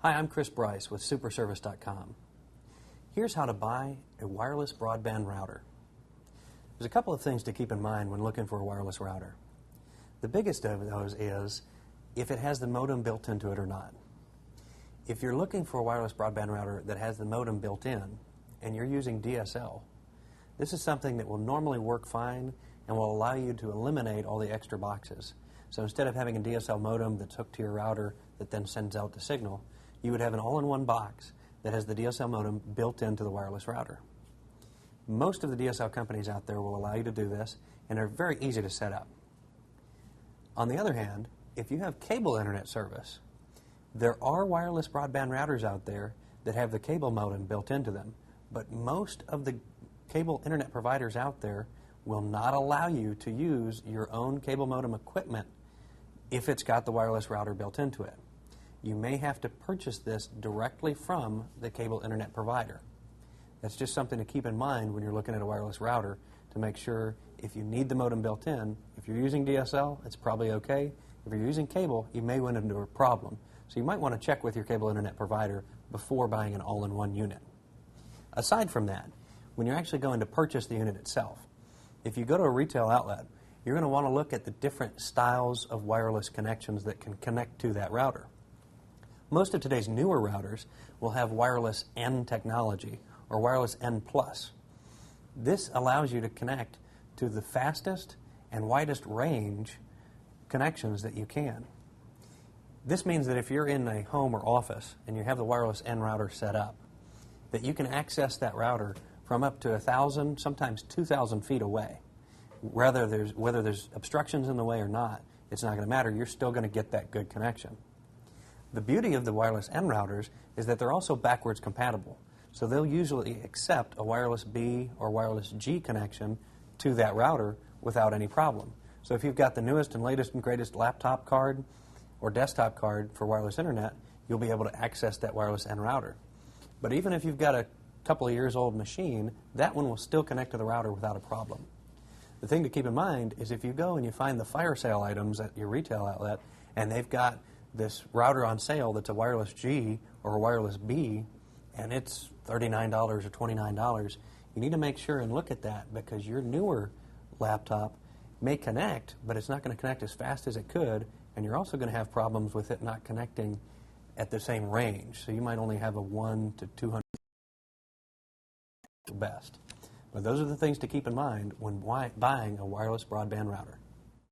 Hi, I'm Chris Bryce with Superservice.com. Here's how to buy a wireless broadband router. There's a couple of things to keep in mind when looking for a wireless router. The biggest of those is if it has the modem built into it or not. If you're looking for a wireless broadband router that has the modem built in and you're using DSL, this is something that will normally work fine and will allow you to eliminate all the extra boxes. So instead of having a DSL modem that's hooked to your router that then sends out the signal, you would have an all-in-one box that has the DSL modem built into the wireless router. Most of the DSL companies out there will allow you to do this, and they're very easy to set up. On the other hand, if you have cable internet service, there are wireless broadband routers out there that have the cable modem built into them, but most of the cable internet providers out there will not allow you to use your own cable modem equipment if it's got the wireless router built into it. You may have to purchase this directly from the cable internet provider. That's just something to keep in mind when you're looking at a wireless router to make sure if you need the modem built in, if you're using DSL, it's probably okay. If you're using cable, you may run into a problem. So you might want to check with your cable internet provider before buying an all-in-one unit. Aside from that, when you're actually going to purchase the unit itself, if you go to a retail outlet, you're going to want to look at the different styles of wireless connections that can connect to that router. Most of today's newer routers will have wireless N technology or wireless N+. This allows you to connect to the fastest and widest range connections that you can. This means that if you're in a home or office and you have the wireless N router set up, that you can access that router from up to 1,000, sometimes 2,000 feet away. Whether there's obstructions in the way or not, it's not going to matter. You're still going to get that good connection. The beauty of the wireless N routers is that they're also backwards compatible. So they'll usually accept a wireless B or wireless G connection to that router without any problem. So if you've got the newest and latest and greatest laptop card or desktop card for wireless internet, you'll be able to access that wireless N router. But even if you've got a couple of years old machine, that one will still connect to the router without a problem. The thing to keep in mind is if you go and you find the fire sale items at your retail outlet and they've got this router on sale that's a wireless G or a wireless B and it's $39 or $29, you need to make sure and look at that because your newer laptop may connect, but it's not going to connect as fast as it could, and you're also going to have problems with it not connecting at the same range. So you might only have a 1 to 200 best. But those are the things to keep in mind when buying a wireless broadband router.